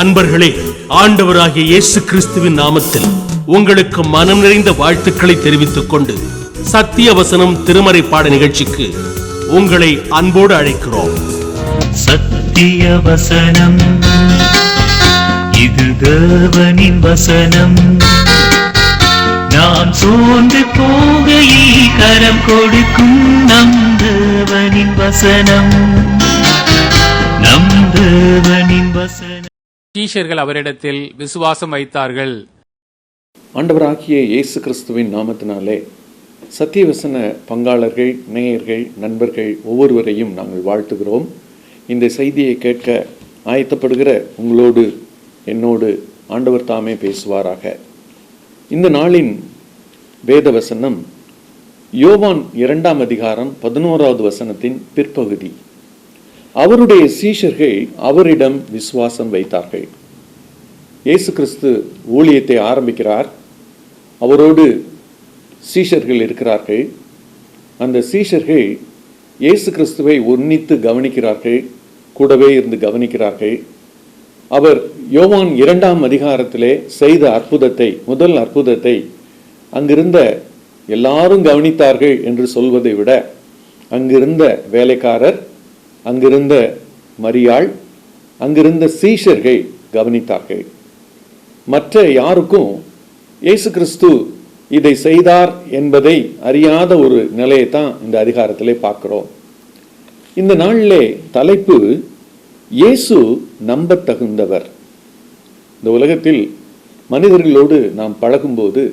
அன்பர்களே, ஆண்டவராகிய இயேசு கிறிஸ்துவின் நாமத்தில் உங்களுக்கு மனம் நிறைந்த வாழ்த்துக்களை தெரிவித்துக் கொண்டு சத்திய வசனம் திருமறை பாட நிகழ்ச்சிக்கு உங்களை அன்போடு அழைக்கிறோம். சத்திய வசனம், இது தேவனின் வசனம். நாம் சோர்ந்து போகையில் கரம் கொடுக்கும் நம் தேவனின் வசனம், நம் தேவனின் வசனம். சீஷர்கள் அவரிடத்தில் விசுவாசம் வைத்தார்கள். ஆண்டவராகிய இயேசு கிறிஸ்துவின் நாமத்தினாலே சத்தியவசன பங்காளர்கள், நேயர்கள், நண்பர்கள் ஒவ்வொருவரையும் நாங்கள் வாழ்த்துகிறோம். இந்த செய்தியை கேட்க ஆயத்தப்படுகிற உங்களோடு என்னோடு ஆண்டவர் தாமே பேசுவாராக. இந்த நாளின் வேத வசனம் யோவான் 2ஆம் அதிகாரம் 11வது வசனத்தின் பிற்பகுதி. அவருடைய சீஷர்கள் அவரிடம் விசுவாசம் வைத்தார்கள். இயேசு கிறிஸ்து ஊழியத்தை ஆரம்பிக்கிறார். அவரோடு சீஷர்கள் இருக்கிறார்கள். அந்த சீஷர்கள் இயேசு கிறிஸ்துவை உன்னித்து கவனிக்கிறார்கள், கூடவே இருந்து கவனிக்கிறார்கள். அவர் யோவான் 2ஆம் அதிகாரத்திலே செய்த அற்புதத்தை, முதல் அற்புதத்தை அங்கிருந்த எல்லாரும் கவனித்தார்கள் என்று சொல்வதை விட அங்கிருந்த வேலைக்காரர், அங்கிருந்த மரியாள், அங்கிருந்த சீஷர்கள் கவனித்தார்கள். மற்ற யாருக்கும் இயேசு கிறிஸ்து இதை செய்தார் என்பதை அறியாத ஒரு நிலையை தான் இந்த அதிகாரத்திலே பார்க்கிறோம். இந்த நாளிலே தலைப்பு இயேசு நம்பத்தகுந்தவர். இந்த உலகத்தில் மனிதர்களோடு நாம் பழகும்போது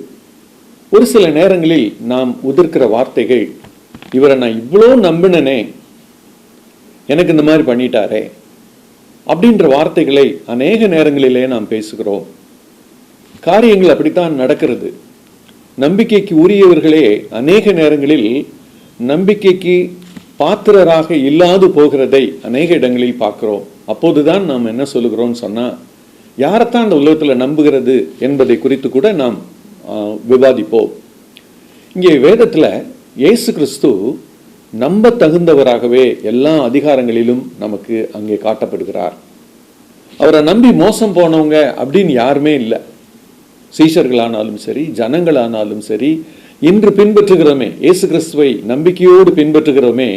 ஒரு சில நேரங்களில் நாம் உதிர்க்கிற வார்த்தைகள், இவரை நான் இவ்வளோ நம்பினனே, எனக்கு இந்த மாதிரி பண்ணிட்டாரே அப்படின்ற வார்த்தைகளை அநேக நேரங்களிலே நாம் பேசுகிறோம். காரியங்கள் அப்படித்தான் நடக்கிறது. நம்பிக்கைக்கு உரியவர்களே அநேக நேரங்களில் நம்பிக்கைக்கு பாத்திரராக இல்லாது போகிறதை அநேக இடங்களில் பார்க்கிறோம். அப்போதுதான் நாம் என்ன சொல்லுகிறோம் சொன்னா, யாரைத்தான் அந்த உலகத்தில் நம்புகிறது என்பதை குறித்து கூட நாம் விவாதிப்போம். இங்கே வேதத்தில் இயேசு கிறிஸ்து நம்ப தகுந்தவராகவே எல்லா அதிகாரங்களிலும் நமக்கு அங்கே காட்டப்படுகிறார். அவரை நம்பி மோசம் போனவங்க அப்படின்னு யாருமே இல்லை. சீஷர்களானாலும் சரி, ஜனங்களானாலும் சரி, இன்று பின்பற்றுகிறோமே இயேசு கிறிஸ்துவை நம்பிக்கையோடு பின்பற்றுகிறோமே,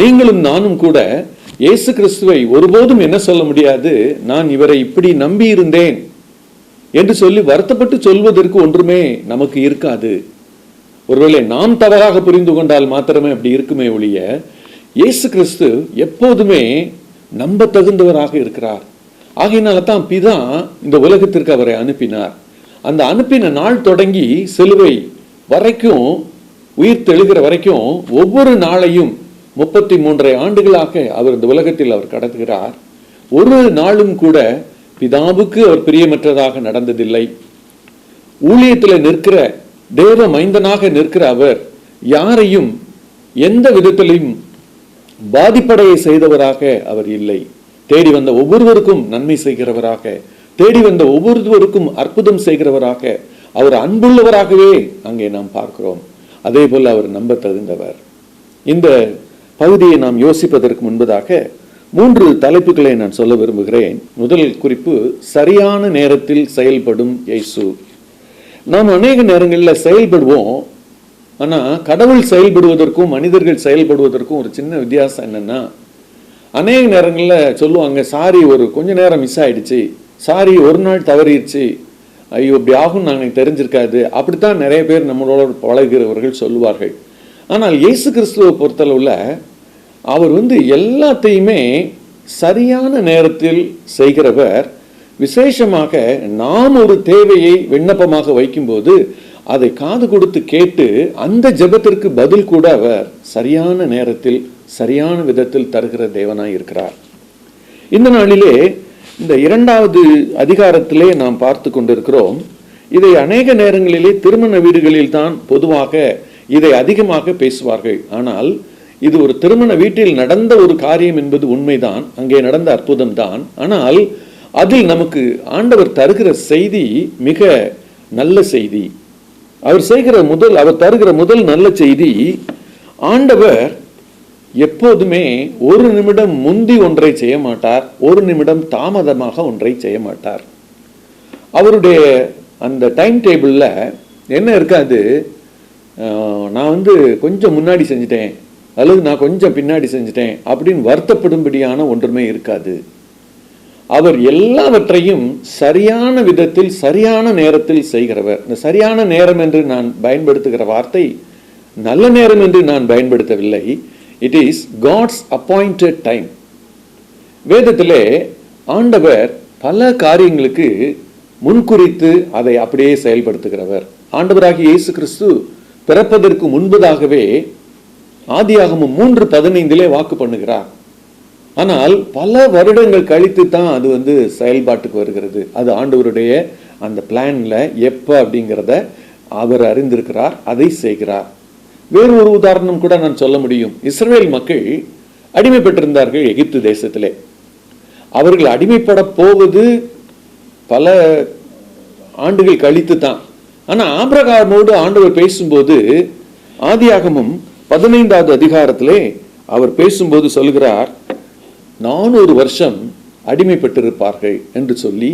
நீங்களும் நானும் கூட இயேசு கிறிஸ்துவை ஒருபோதும் என்ன சொல்ல முடியாது, நான் இவரை இப்படி நம்பி இருந்தேன் என்று சொல்லி வருத்தப்பட்டு சொல்வதற்கு ஒன்றுமே நமக்கு இருக்காது. ஒருவேளை நாம் தவறாக புரிந்து கொண்டால் மாத்திரமே அப்படி இருக்குமே ஒழிய, இயேசு கிறிஸ்து எப்போதுமே நம்ப தகுந்தவராக இருக்கிறார். ஆகையினால தான் பிதா இந்த உலகத்திற்கு அவரை அனுப்பினார். அந்த அனுப்பின நாள் தொடங்கி சிலுவை வரைக்கும், உயிர் தெழுகிற வரைக்கும், ஒவ்வொரு நாளையும் 33 ஆண்டுகளாக அவர் இந்த உலகத்தில் அவர் கடத்துகிறார். ஒரு நாளும் கூட பிதாவுக்கு அவர் பிரியமற்றதாக நடந்ததில்லை. ஊழியத்தில் நிற்கிற தேவ மைந்தனாக நிற்கிற அவர் யாரையும் எந்த விதத்திலும் பாதிப்படைய செய்தவராக அவர் இல்லை. தேடி வந்த ஒவ்வொருவருக்கும் நன்மை செய்கிறவராக, தேடி வந்த ஒவ்வொருவருக்கும் அற்புதம் செய்கிறவராக, அவர் அன்புள்ளவராகவே அங்கே நாம் பார்க்கிறோம். அதே போல அவர் நம்ப தகுந்தவர். இந்த பகுதியை நாம் யோசிப்பதற்கு முன்பதாக 3 தலைப்புகளை நான் சொல்ல விரும்புகிறேன். முதல் குறிப்பு, சரியான நேரத்தில் செயல்படும் இயேசு. நாம் அநேக நேரங்களில் செயல்படுவோம். ஆனால் கடவுள் செயல்படுவதற்கும் மனிதர்கள் செயல்படுவதற்கும் ஒரு சின்ன வித்தியாசம் என்னன்னா, அநேக நேரங்களில் சொல்லுவாங்க, சாரி ஒரு கொஞ்ச நேரம் மிஸ் ஆயிடுச்சு, சாரி ஒரு நாள் தவறிடுச்சு, ஐயோ இப்படி ஆகும் நாங்கள் தெரிஞ்சிருக்காது, அப்படித்தான் நிறைய பேர் நம்மளோட பழகிறவர்கள் சொல்லுவார்கள். ஆனால் இயேசு கிறிஸ்துவை பொறுத்தளவுல அவர் எல்லாத்தையுமே சரியான நேரத்தில் செய்கிறவர். விசேஷமாக நாம் ஒரு தேவையை விண்ணப்பமாக வைக்கும்போது அதை காது கொடுத்து கேட்டு அந்த ஜெபத்திற்கு பதில் கூட அவர் சரியான நேரத்தில் சரியான விதத்தில் தருகிற தேவனாய் இருக்கிறார். இந்த நாளிலே இந்த 2வது அதிகாரத்திலே நாம் பார்த்து கொண்டிருக்கிறோம். இதை அநேக நேரங்களிலே திருமண வீடுகளில் தான் பொதுவாக இதை அதிகமாக பேசுவார்கள். ஆனால் இது ஒரு திருமண வீட்டில் நடந்த ஒரு காரியம் என்பது உண்மைதான், அங்கே நடந்த அற்புதம் தான். ஆனால் அதில் நமக்கு ஆண்டவர் தருகிற செய்தி மிக நல்ல செய்தி. அவர் தருகிற முதல் நல்ல செய்தி, ஆண்டவர் எப்போதுமே ஒரு நிமிடம் முந்தி ஒன்றை செய்ய மாட்டார், ஒரு நிமிடம் தாமதமாக ஒன்றை செய்ய மாட்டார். அவருடைய அந்த டைம் டேபிளில் என்ன இருக்காது, நான் கொஞ்சம் முன்னாடி செஞ்சிட்டேன் அல்லது நான் கொஞ்சம் பின்னாடி செஞ்சிட்டேன் அப்படின்னு வருத்தப்படும்படியான ஒன்றுமே இருக்காது. அவர் எல்லாவற்றையும் சரியான விதத்தில் சரியான நேரத்தில் செய்கிறவர். இந்த சரியான நேரம் என்று நான் பயன்படுத்துகிற வார்த்தை நல்ல நேரம் என்று நான் பயன்படுத்தவில்லை. It is God's appointed time. வேதத்திலே ஆண்டவர் பல காரியங்களுக்கு முன்குறித்து அதை அப்படியே செயல்படுத்துகிறவர். ஆண்டவராகிய இயேசு கிறிஸ்து பிறப்பதற்கு முன்பதாகவே ஆதியாகமம் 3:15 வாக்கு பண்ணுகிறார். ஆனால் பல வருடங்கள் கழித்து தான் அது செயல்பாட்டுக்கு வருகிறது. அது ஆண்டவருடைய அந்த பிளான்ல எப்ப அப்படிங்கிறத அவர் அறிந்திருக்கிறார், அதை செய்கிறார். வேறு ஒரு உதாரணம் கூட நான் சொல்ல முடியும். இஸ்ரவேல் மக்கள் அடிமைப்பட்டிருந்தார்கள் எகிப்து தேசத்திலே. அவர்கள் அடிமைப்பட போவது பல ஆண்டுகள் கழித்து தான். ஆனா ஆபிரகாமோடு ஆண்டவர் பேசும்போது ஆதியாகமம் 15வது அதிகாரத்திலே அவர் பேசும்போது சொல்கிறார், 400 வருஷம் அடிமைப்பட்டிருப்பார்கள் என்று சொல்லி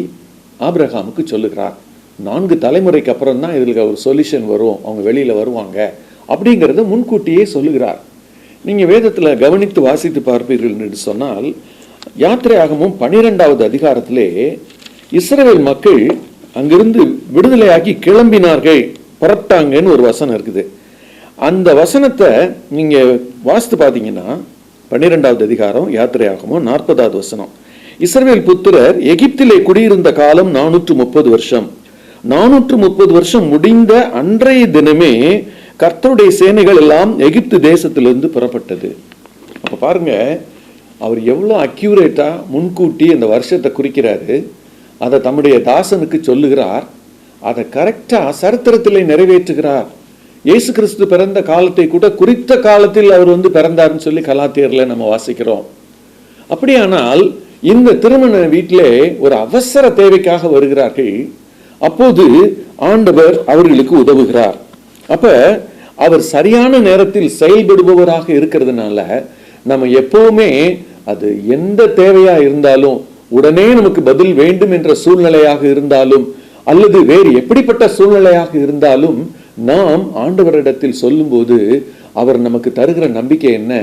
ஆபிரகாமுக்கு சொல்லுகிறார். 4 தலைமுறைக்கு அப்புறம் தான் இதுக்கு ஒரு சொல்யூஷன் வரும், அவங்க வெளியில வருவாங்க அப்படிங்கிறத முன்கூட்டியே சொல்லுகிறார். நீங்க வேதத்துல கவனித்து வாசித்து பார்ப்பீர்கள் என்று சொன்னால் யாத்திரையாகமும் 12வது அதிகாரத்திலே இஸ்ரவேல் மக்கள் அங்கிருந்து விடுதலையாகி கிளம்பினார்கள், புறப்பட்டாங்கன்னு ஒரு வசனம் இருக்குது. அந்த வசனத்தை நீங்க வாசித்து பார்த்தீங்கன்னா 12வது அதிகாரம் யாத்திரையாகமும் 40வது வசனம், இஸ்ரவேல் புத்திரர் எகிப்திலே குடியிருந்த காலம் 430 வருஷம். 430 வருஷம் முடிந்த அன்றைய தினமே கர்த்தருடைய சேனைகள் எல்லாம் எகிப்து தேசத்திலிருந்து புறப்பட்டது. அப்ப பாருங்க, அவர் எவ்வளவு அக்யூரேட்டா முன்கூட்டி அந்த வருஷத்தை குறிக்கிறாரு. அதை தம்முடைய தாசனுக்கு சொல்லுகிறார், அதை கரெக்டா சரித்திரத்திலே நிறைவேற்றுகிறார். இயேசு கிறிஸ்து பிறந்த காலத்தை கூட குறித்த காலத்தில் அவர் பிறந்தார்னு சொல்லி கலாத்தியர்ல நம்ம வாசிக்கிறோம். அப்படியானால் இந்த திருமண வீட்டிலே ஒரு அவசர தேவைக்காக வருகிறார்கள். அப்போது ஆண்டவர் அவர்களுக்கு உதவுகிறார். அப்ப அவர் சரியான நேரத்தில் செயல்படுபவராக இருக்கிறதுனால நம்ம எப்பவுமே அது எந்த தேவையா இருந்தாலும், உடனே நமக்கு பதில் வேண்டும் என்ற சூழ்நிலையாக இருந்தாலும் அல்லது வேறு எப்படிப்பட்ட சூழ்நிலையாக இருந்தாலும் நாம் ஆண்டவரிடத்தில் சொல்லும்போது அவர் நமக்கு தருகிற நம்பிக்கை என்ன,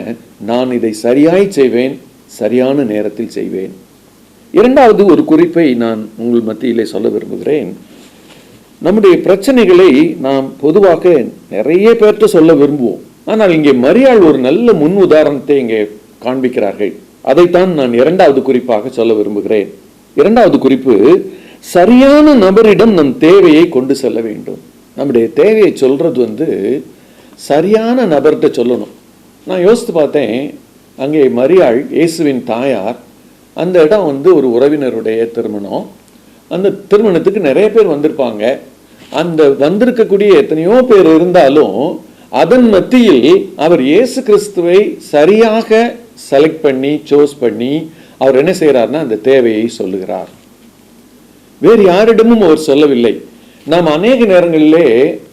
நான் இதை சரியாய் செய்வேன், சரியான நேரத்தில் செய்வேன். இரண்டாவது ஒரு குறிப்பை நான் உங்கள் மத்தியிலே சொல்ல விரும்புகிறேன். நம்முடைய பிரச்சனைகளை நாம் பொதுவாக நிறைய பேர்கிட்ட சொல்ல விரும்புவோம். ஆனால் இங்கே மரியாள் ஒரு நல்ல முன் உதாரணத்தை இங்கே காண்பிக்கிறார்கள். அதைத்தான் நான் இரண்டாவது குறிப்பாக சொல்ல விரும்புகிறேன். இரண்டாவது குறிப்பு, சரியான நபரிடம் நம் தேவையை கொண்டு செல்ல வேண்டும். நம்முடைய தேவையை சொல்றது சரியான நபர்கிட்ட சொல்லணும். நான் யோசித்து பார்த்தேன், அங்கே மரியாள் இயேசுவின் தாயார், அந்த இடம் ஒரு உறவினருடைய திருமணம். அந்த திருமணத்துக்கு நிறைய பேர் வந்திருப்பாங்க. அந்த வந்திருக்கக்கூடிய எத்தனையோ பேர் இருந்தாலும் அதன் மத்தியில் அவர் இயேசு கிறிஸ்துவை சரியாக செலக்ட் பண்ணி சோஸ் பண்ணி அவர் என்ன செய்யறாருன்னா அந்த தேவையை சொல்லுகிறார். வேறு யாரிடமும் அவர் சொல்லவில்லை. நாம் அநேக நேரங்களிலே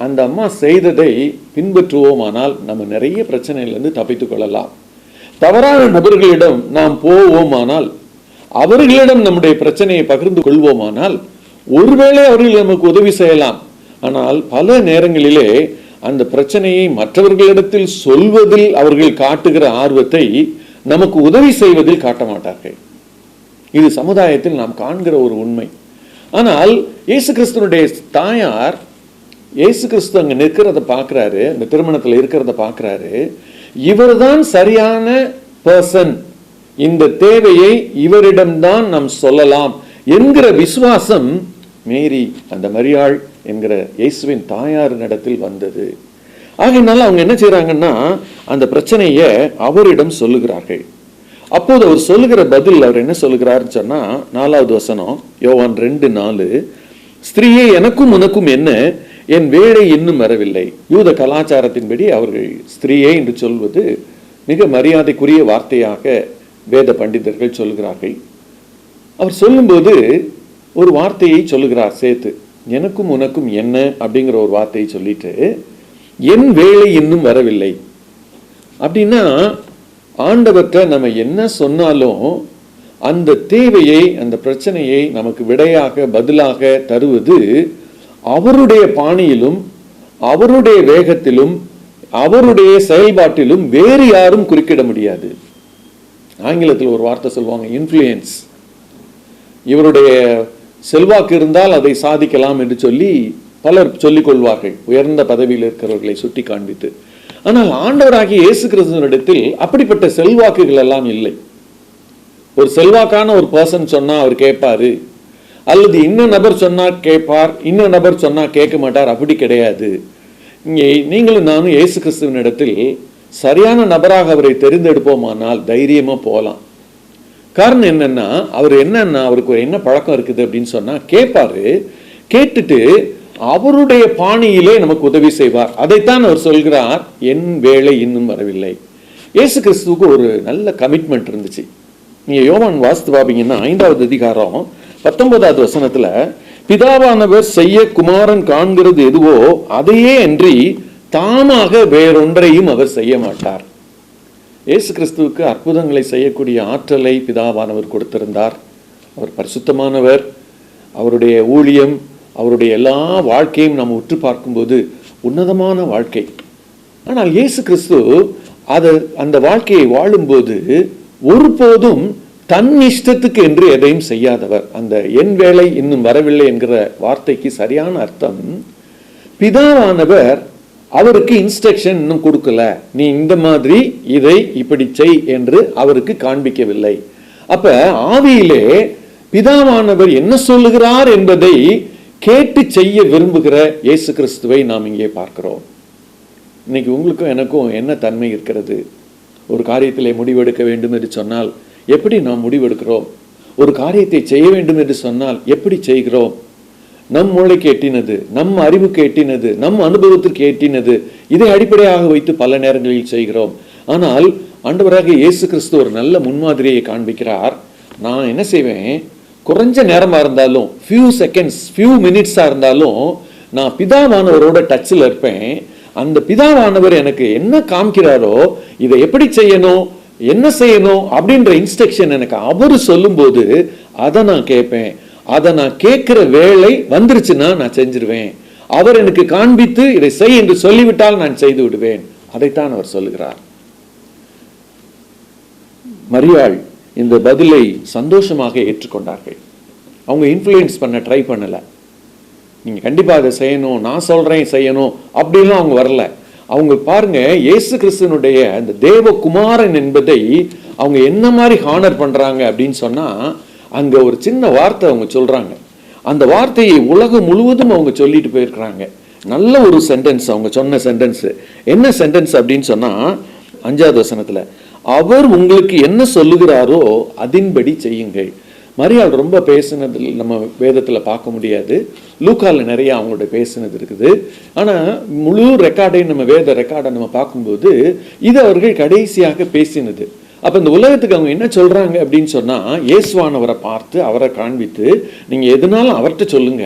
அந்த அம்மா செய்ததை பின்பற்றுவோமானால் நம்ம நிறைய பிரச்சனையிலிருந்து தப்பித்துக் கொள்ளலாம். தவறான நபர்களிடம் நாம் போவோமானால், அவர்களிடம் நம்முடைய பிரச்சனையை பகிர்ந்து கொள்வோமானால் ஒருவேளை அவர்கள் நமக்கு உதவி செய்யலாம். ஆனால் பல நேரங்களிலே அந்த பிரச்சனையை மற்றவர்களிடத்தில் சொல்வதில் அவர்கள் காட்டுகிற ஆர்வத்தை நமக்கு உதவி செய்வதில் காட்ட மாட்டார்கள். இது சமுதாயத்தில் நாம் காண்கிற ஒரு உண்மை. ஆனால் இயேசு கிறிஸ்துனுடைய தாயார் இயேசு கிறிஸ்து அங்க நிற்கிறத பார்க்கிறாரு, அந்த திருமணத்தில் இருக்கிறத பார்க்கிறாரு. இவர்தான் சரியான பர்சன், இந்த தேவையை இவரிடம்தான் நாம் சொல்லலாம் என்கிற விசுவாசம் மேரி அந்த மரியாள் என்கிற இயேசுவின் தாயாரினிடத்தில் வந்தது. ஆகையினால அவங்க என்ன செய்யறாங்கன்னா அந்த பிரச்சனையை அவரிடம் சொல்லுகிறார்கள். அப்போது அவர் சொல்லுகிற பதில் அவர் என்ன சொல்லுகிறாருன்னு சொன்னா 4வது வசனம் யோவான் 2:4, ஸ்திரீயே எனக்கும் உனக்கும் என்ன, என் வேலை இன்னும் வரவில்லை. யூத கலாச்சாரத்தின்படி அவர்கள் ஸ்திரீயே என்று சொல்வது மிக மரியாதைக்குரிய வார்த்தையாக வேத பண்டிதர்கள் சொல்லுகிறார்கள். அவர் சொல்லும்போது ஒரு வார்த்தையை சொல்லுகிறார் சேர்த்து, எனக்கும் உனக்கும் என்ன அப்படிங்கிற ஒரு வார்த்தையை சொல்லிட்டு என் வேலை இன்னும் வரவில்லை. அப்படின்னா ஆண்டவர்கிட்ட நம்ம என்ன சொன்னாலும் அந்த தேவையை, அந்த பிரச்சனையை நமக்கு விடையாக பதிலாக தருவது அவருடைய பாணியிலும் அவருடைய வேகத்திலும் அவருடைய செயல்பாட்டிலும் வேறு யாரும் குறுக்கிட முடியாது. ஆங்கிலத்தில் ஒரு வார்த்தை சொல்லுவாங்க, இன்ஃப்ளூயன்ஸ். இவருடைய செல்வாக்கு இருந்தால் அதை சாதிக்கலாம் என்று சொல்லி பலர் சொல்லிக் கொள்வார்கள், உயர்ந்த பதவியில் இருக்கிறவர்களை சுட்டி காண்பித்து. ஆனால் ஆண்டவராகிய இயேசு கிறிஸ்துவினிடத்தில் அப்படிப்பட்ட செல்வாக்குகள் எல்லாம் இல்லை. ஒரு செல்வாக்கான ஒரு பர்சன் சொன்னா அவர் கேட்பாரு, அல்லது இன்னும் நபர் சொன்னா கேட்பார், இன்னும் நபர் சொன்னா கேட்க மாட்டார். அப்படி கிடையாது. இங்கே நீங்களும் நானும் இயேசு கிறிஸ்துவினிடத்தில் சரியான நபராக அவரை தெரிந்தெடுப்போமானால் தைரியமா போகலாம். காரணம் என்னன்னா, அவருக்கு ஒரு என்ன பழக்கம் இருக்குது அப்படின்னு சொன்னா கேட்பாரு. கேட்டுட்டு அவருடைய பாணியிலே நமக்கு உதவி செய்வார். அதைத்தான் அவர் சொல்கிறார், என் வேலை இன்னும் வரவில்லை. இயேசு கிறிஸ்துவுக்கு ஒரு நல்ல கமிட்மெண்ட் இருந்துச்சு. நீங்க யோவான் வாசித்து பாப்பீங்கன்னா 5வது அதிகாரம் 19வது வசனத்துல, பிதாவானவர் செய்ய குமாரன் காண்கிறது எதுவோ அதையே அன்றி தாமாக வேறொன்றையும் அவர் செய்ய மாட்டார். இயேசு கிறிஸ்துவுக்கு அற்புதங்களை செய்யக்கூடிய ஆற்றலை பிதாவானவர் கொடுத்திருந்தார். அவர் பரிசுத்தமானவர். அவருடைய ஊழியம், அவருடைய எல்லா வாழ்க்கையும் நாம் உற்று பார்க்கும்போது உன்னதமான வாழ்க்கை. ஆனால் இயேசு கிறிஸ்து அந்த வாழ்க்கையை வாழும்போது ஒருபோதும் தன் இஷ்டத்துக்கு என்று எதையும் செய்யாதவர். அந்த என் வேலை இன்னும் வரவில்லை என்கிற வார்த்தைக்கு சரியான அர்த்தம், பிதாவானவர் அவருக்கு இன்ஸ்ட்ரக்ஷன் இன்னும் கொடுக்கல, நீ இந்த மாதிரி இதை இப்படி செய் என்று அவருக்கு காண்பிக்கவில்லை. அப்ப ஆவியிலே பிதாவானவர் என்ன சொல்லுகிறார் என்பதை கேட்டு செய்ய விரும்புகிற இயேசு கிறிஸ்துவை நாம் இங்கே பார்க்கிறோம். இன்னைக்கு உங்களுக்கும் எனக்கும் என்ன தன்மை இருக்கிறது? ஒரு காரியத்திலே முடிவெடுக்க வேண்டும் என்று சொன்னால் எப்படி நாம் முடிவெடுக்கிறோம்? ஒரு காரியத்தை செய்ய வேண்டும் என்று சொன்னால் எப்படி செய்கிறோம்? நம் மூளைக்கு எட்டினது, நம் அறிவுக்கு எட்டினது, நம் அனுபவத்திற்கு எட்டினது, இதை அடிப்படையாக வைத்து பல நேரங்களில் செய்கிறோம். ஆனால் ஆண்டவராக இயேசு கிறிஸ்து ஒரு நல்ல முன்மாதிரியை காண்பிக்கிறார். நான் என்ன செய்வேன், குறைஞ்ச நேரமா இருந்தாலும், ஃபியூ செகண்ட்ஸ், ஃபியூ மினிட்ஸா இருந்தாலும் நான் பிதாவானவரோட டச்சில் இருப்பேன். அந்த பிதாவானவர் எனக்கு என்ன காமிக்கிறாரோ, இதை எப்படி செய்யணும், என்ன செய்யணும் அப்படின்ற இன்ஸ்ட்ரக்ஷன் எனக்கு அவரு சொல்லும் போது அதை நான் கேட்பேன். அதை நான் கேட்கிற வேலை வந்துருச்சுன்னா நான் செஞ்சிருவேன். அவர் எனக்கு காண்பித்து இதை செய் என்று சொல்லிவிட்டால் நான் செய்து விடுவேன். அதைத்தான் அவர் சொல்லுகிறார். மரியாள் இந்த பதிலை சந்தோஷமாக ஏற்றுக்கொண்டார்கள். அவங்க இன்ஃப்ளூயன்ஸ் பண்ண ட்ரை பண்ணல. நீங்க கண்டிப்பா அதை செய்யணும், நான் சொல்றேன் செய்யணும் அப்படின்லாம் அவங்க வரல. அவங்க பாருங்க, இயேசு கிறிஸ்துவனுடைய அந்த தேவகுமாரன் என்பதை அவங்க என்ன மாதிரி ஹானர் பண்றாங்க அப்படின்னு சொன்னா, அங்க ஒரு சின்ன வார்த்தை அவங்க சொல்றாங்க. அந்த வார்த்தையை உலகம் முழுவதும் அவங்க சொல்லிட்டு போயிருக்கிறாங்க. நல்ல ஒரு சென்டென்ஸ் அவங்க சொன்ன சென்டென்ஸ். என்ன சென்டென்ஸ் அப்படின்னு சொன்னா 5வது வசனத்துல, அவர் உங்களுக்கு என்ன சொல்லுகிறாரோ அதின்படி செய்யுங்கள். மரியாள் ரொம்ப பேசினது நம்ம வேதத்துல பார்க்க முடியாது. லூக்கால நிறைய அவங்களோட பேசினது இருக்குது. ஆனா முழு ரெக்கார்டையும் நம்ம வேத ரெக்கார்டை நம்ம பார்க்கும்போது இது அவர்கள் கடைசியாக பேசினது. அப்ப இந்த உலகத்துக்கு அவங்க என்ன சொல்றாங்க அப்படின்னு சொன்னா, இயேசுவானவரை பார்த்து அவரை காண்பித்து, நீங்க எதுனாலும் அவர்கிட்ட சொல்லுங்க,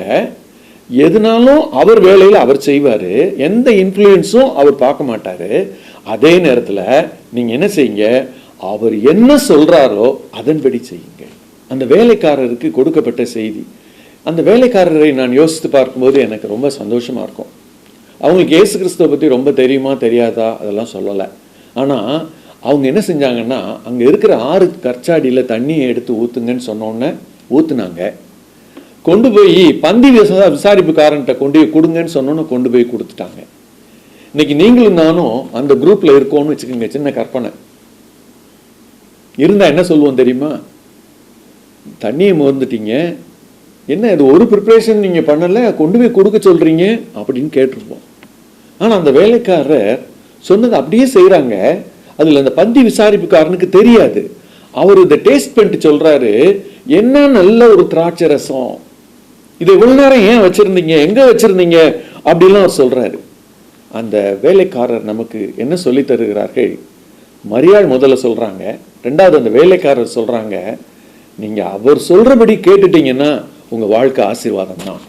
எதுனாலும் அவர் வேலையில அவர் செய்வாரு, எந்த இன்ஃப்ளூயன்ஸும் அவர் பார்க்க மாட்டாரு. அதே நேரத்துல நீங்க என்ன செய்யுங்க, அவர் என்ன சொல்றாரோ அதன்படி செய்யுங்க. அந்த வேலைக்காரருக்கு கொடுக்கப்பட்ட செய்தி, அந்த வேலைக்காரரை நான் யோசித்து பார்க்கும்போது எனக்கு ரொம்ப சந்தோஷமா இருக்கும். அவங்களுக்கு இயேசு கிறிஸ்துவை பத்தி ரொம்ப தெரியுமா தெரியாதா அதெல்லாம் சொல்லலை. ஆனா அவங்க என்ன செஞ்சாங்கன்னா, அங்க இருக்கிற 6 கற்சாடியில தண்ணியை எடுத்து ஊத்துங்கன்னு சொன்னோன்னே ஊத்துனாங்க. கொண்டு போய் பந்தி விசாரிப்புக்காரன்ட்ட கொண்டு போய் கொடுங்கன்னு சொன்னோன்னு கொண்டு போய் கொடுத்துட்டாங்க. இன்னைக்கு நீங்களும் நானும் அந்த குரூப்ல இருக்கோம்னு வச்சுக்கோங்க. சின்ன கற்பனை இருந்தா என்ன சொல்லுவோம் தெரியுமா? தண்ணியை மறந்துட்டீங்க, என்ன இது ஒரு ப்ரிப்பரேஷன் நீங்க பண்ணல, கொண்டு போய் கொடுக்க சொல்றீங்க அப்படின்னு கேட்டிருப்போம். ஆனா அந்த வேலைக்காரர் சொன்னது அப்படியே செய்யறாங்க. அதுல அந்த பந்தி விசாரிப்புக்காரனுக்கு தெரியாது. அவர் இதை டேஸ்ட் பண்ணிட்டு சொல்றாரு, என்ன நல்ல ஒரு திராட்சை ரசம், இதை இவ்வளவு நேரம் ஏன் வச்சிருந்தீங்க, எங்க வச்சிருந்தீங்க அப்படிலாம் அவர் சொல்றாரு. அந்த வேலைக்காரர் நமக்கு என்ன சொல்லி தருகிறார்கள்? மரியாள் முதல்ல சொல்றாங்க, 2வது அந்த வேலைக்காரர் சொல்றாங்க, நீங்க அவர் சொல்றபடி கேட்டுட்டீங்கன்னா உங்க வாழ்க்கை ஆசீர்வாதம் தான்.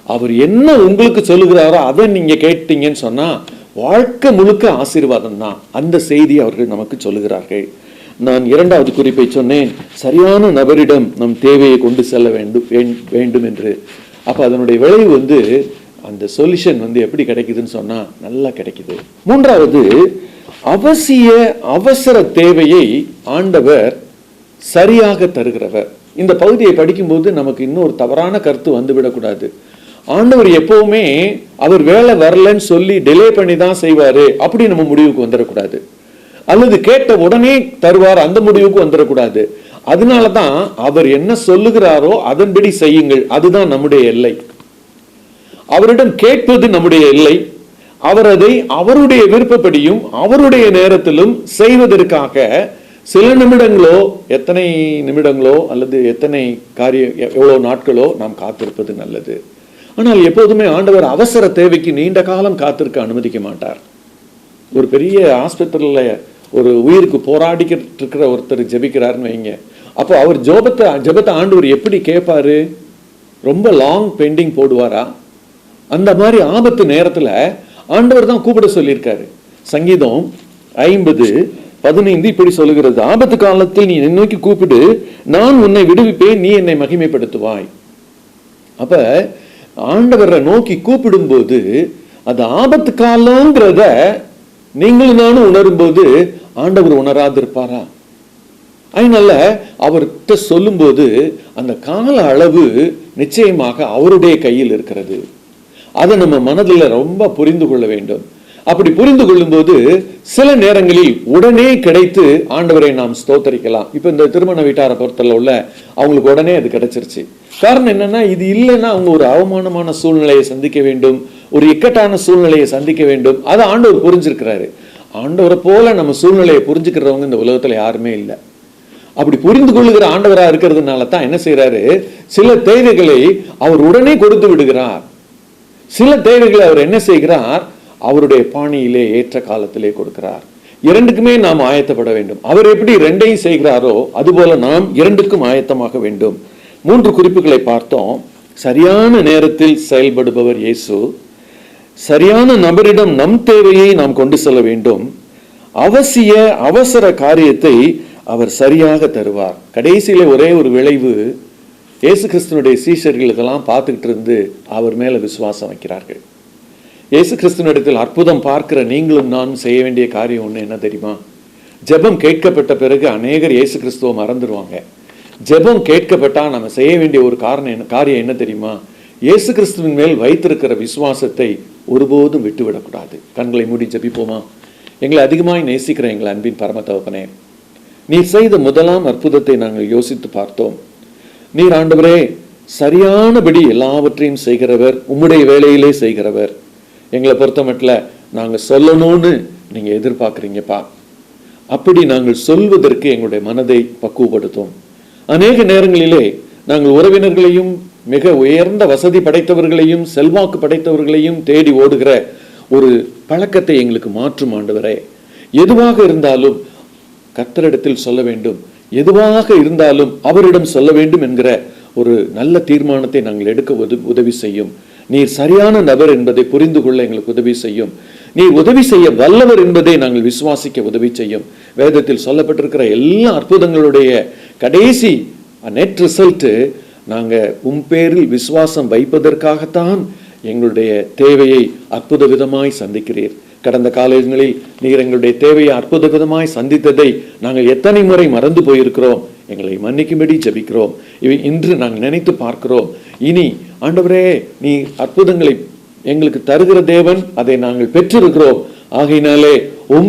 அவர் என்ன உங்களுக்கு சொல்லுகிறாரோ அதை நீங்க கேட்டீங்கன்னு சொன்னா வாழ்க்கை முழுக்க ஆசீர்வாதம் தான். அந்த செய்தி அவர்கள் நமக்கு சொல்லுகிறார்கள். நான் இரண்டாவது குறிப்பை சொன்னேன், சரியான நபரிடம் நம் தேவையை கொண்டு செல்ல வேண்டும் என்று. அப்ப அதனுடைய விளைவு அந்த சொல்யூஷன் எப்படி கிடைக்குதுன்னு சொன்னா நல்லா கிடைக்குது. மூன்றாவது, அவசர தேவையை ஆண்டவர் சரியாக தருகிறவர். இந்த பகுதியை படிக்கும்போது நமக்கு இன்னொரு தவறான கருத்து வந்துவிடக்கூடாது. ஆண்டவர் எப்பவுமே அவர் வேலை வரலன்னு சொல்லி டிலே பண்ணி தான் செய்வாரு அப்படி நம்ம முடிவுக்கு வந்துடக்கூடாது. அல்லது கேட்ட உடனே தருவார் அந்த முடிவுக்கு வந்துடக்கூடாது. அதனாலதான் அவர் என்ன சொல்லுகிறாரோ அதன்படி செய்யுங்கள், அதுதான் நம்முடைய எல்லை. அவரிடம் கேட்பது நம்முடைய எல்லை. அவர் அதை அவருடைய விருப்பப்படியும் அவருடைய நேரத்திலும் செய்வதற்காக சில நிமிடங்களோ எத்தனை நிமிடங்களோ அல்லது எத்தனை எவ்வளவு நாட்களோ நாம் காத்திருப்பது நல்லது. ஆனால் எப்போதுமே ஆண்டவர் அவசர தேவைக்கு நீண்ட காலம் காத்திருக்க அனுமதிக்க மாட்டார். ஒரு பெரிய ஆஸ்பத்திரியில ஒரு உயிருக்கு போராடிக்கிட்டு இருக்கிற ஒருத்தர் ஜெபிக்கிறாருன்னு வைங்க. அப்போ அவர் ஜெபத்தை ஆண்டவர் எப்படி கேட்பாரு? ரொம்ப லாங் பெண்டிங் போடுவாரா? அந்த மாதிரி ஆபத்து நேரத்துல ஆண்டவர் தான் கூப்பிட சொல்லியிருக்காரு. சங்கீதம் 50:15 இப்படி சொல்லுகிறது, ஆபத்து காலத்தில் நீ என்னை நோக்கி கூப்பிடு, நான் உன்னை விடுவிப்பேன், நீ என்னை மகிமைப்படுத்துவாய். அப்ப ஆண்டவரை நோக்கி கூப்பிடும் போது அது ஆபத்து காலங்கிறத நீங்களும் நானும் உணரும் போது ஆண்டவர் உணராது இருப்பாரா? அதனால அவர்கிட்ட சொல்லும் போது அந்த கால அளவு நிச்சயமாக அவருடைய கையில் இருக்கிறது. அதை நம்ம மனதில் ரொம்ப புரிந்து கொள்ள வேண்டும். அப்படி புரிந்து கொள்ளும் போது சில நேரங்களில் உடனே கிடைத்து ஆண்டவரை நாம் ஸ்தோத்தரிக்கலாம். இப்ப இந்த திருமண வீட்டாரை பொறுத்தல உள்ள அவங்களுக்கு உடனே அது கிடைச்சிருச்சு. காரணம் என்னன்னா, இது இல்லைன்னா அவங்க ஒரு அவமானமான சூழ்நிலையை சந்திக்க வேண்டும், ஒரு இக்கட்டான சூழ்நிலையை சந்திக்க வேண்டும். அதை ஆண்டவர் புரிஞ்சிருக்கிறாரு. ஆண்டவரை போல நம்ம சூழ்நிலையை புரிஞ்சுக்கிறவங்க இந்த உலகத்துல யாருமே இல்லை. அப்படி புரிந்து கொள்ளுகிற ஆண்டவரா இருக்கிறதுனால தான் என்ன செய்யறாரு, சில தேவைகளை அவர் உடனே கொடுத்து விடுகிறார். சில தேவைகளை அவர் என்ன செய்கிறார், அவருடைய பாணியிலே ஏற்ற காலத்திலே கொடுக்கிறார். இரண்டுக்குமே நாம் ஆயத்தப்பட வேண்டும். அவர் எப்படி ரெண்டையும் செய்கிறாரோ அதுபோல நாம் இரண்டுக்கும் ஆயத்தமாக வேண்டும். 3 குறிப்புகளை பார்த்தோம். சரியான நேரத்தில் செயல்படுபவர் இயேசு. சரியான நபரிடம் நம் தேவையை நாம் கொண்டு செல்ல வேண்டும். அவசர காரியத்தை அவர் சரியாக தருவார். கடைசியில ஒரே ஒரு விளைவு, இயேசு கிறிஸ்துவனுடைய சீஷர்கள் இதெல்லாம் பார்த்துக்கிட்டு இருந்து அவர் மேல விசுவாசம் வைக்கிறார்கள். இயேசு கிறிஸ்துவனிடத்தில் அற்புதம் பார்க்கிற நீங்களும் நானும் செய்ய வேண்டிய காரியம் ஒண்ணு என்ன தெரியுமா? ஜெபம் கேட்கப்பட்ட பிறகு அநேகர் இயேசு கிறிஸ்துவ மறந்துடுவாங்க. ஜெபம் கேட்கப்பட்டா நம்ம செய்ய வேண்டிய ஒரு காரியம் என்ன தெரியுமா? இயேசு கிறிஸ்துவின் மேல் வைத்திருக்கிற விசுவாசத்தை ஒருபோதும் விட்டுவிடக்கூடாது. கண்களை மூடி ஜெபிப்போமா? எங்களை அதிகமாய் நேசிக்கிற எங்கள் அன்பின் பரம தகப்பனே, நீர் செய்த முதலாம் அற்புதத்தை நாங்கள் யோசித்து பார்த்தோம். நீர் ஆண்டவரே சரியானபடி எல்லாவற்றையும் செய்கிறவர், உம்முடைய வேலையிலே செய்கிறவர். எங்களை பொறுத்த மட்டும் நாங்க சொல்லணும்னு நீங்க எதிர்பார்க்குறீங்கப்பா. அப்படி நாங்கள் சொல்வதற்கு எங்களுடைய மனதை பக்குவப்படுத்தும். அநேக நேரங்களிலே நாங்கள் உறவினர்களையும் மிக உயர்ந்த வசதி படைத்தவர்களையும் செல்வாக்கு படைத்தவர்களையும் தேடி ஓடுகிற ஒரு பழக்கத்தை எங்களுக்கு மாற்றும் ஆண்டவரே. எதுவாக இருந்தாலும் கர்த்தரிடத்தில் சொல்ல வேண்டும், எதுவாக இருந்தாலும் அவரிடம் சொல்ல வேண்டும் என்கிற ஒரு நல்ல தீர்மானத்தை நாங்கள் எடுக்க உதவி செய்யும். நீர் சரியான நபர் என்பதை புரிந்து கொள்ள எங்களுக்கு உதவி செய்யும். நீர் உதவி செய்ய வல்லவர் என்பதை நாங்கள் விசுவாசிக்க உதவி செய்யும். வேதத்தில் சொல்லப்பட்டிருக்கிற எல்லா அற்புதங்களுடைய கடைசி நெட் ரிசல்ட், நாங்க பேரில் விசுவாசம் வைப்பதற்காகத்தான் எங்களுடைய தேவையை அற்புத விதமாய் சந்திக்கிறீர். கடந்த காலங்களில் நீர் எங்களுடைய தேவையை அற்புத விதமாய் சந்தித்ததை நாங்கள் எத்தனை முறை மறந்து போயிருக்கிறோம். எங்களை மன்னிக்கும்படி ஜெபிக்கிறோம். இவை இன்று நாங்கள் நினைத்து பார்க்கிறோம். இனி ஆண்டவரே, நீ அற்புதங்களை எங்களுக்கு தருகிற தேவன், அதை நாங்கள் பெற்றிருக்கிறோம். ஆகையினாலே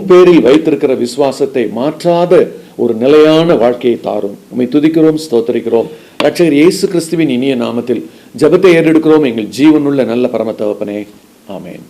பேரில் வைத்திருக்கிற விசுவாசத்தை மாற்றாத ஒரு நிலையான வாழ்க்கையை தாரும். உம்மை துதிக்கிறோம், ஸ்தோத்திரிக்கிறோம். ரட்சகர் இயேசு கிறிஸ்துவின் இனிய நாமத்தில் ஜெபத்தை ஏறெடுக்கிறோம் எங்கள் ஜீவனுள்ள நல்ல பரம தகப்பனே. ஆமென்.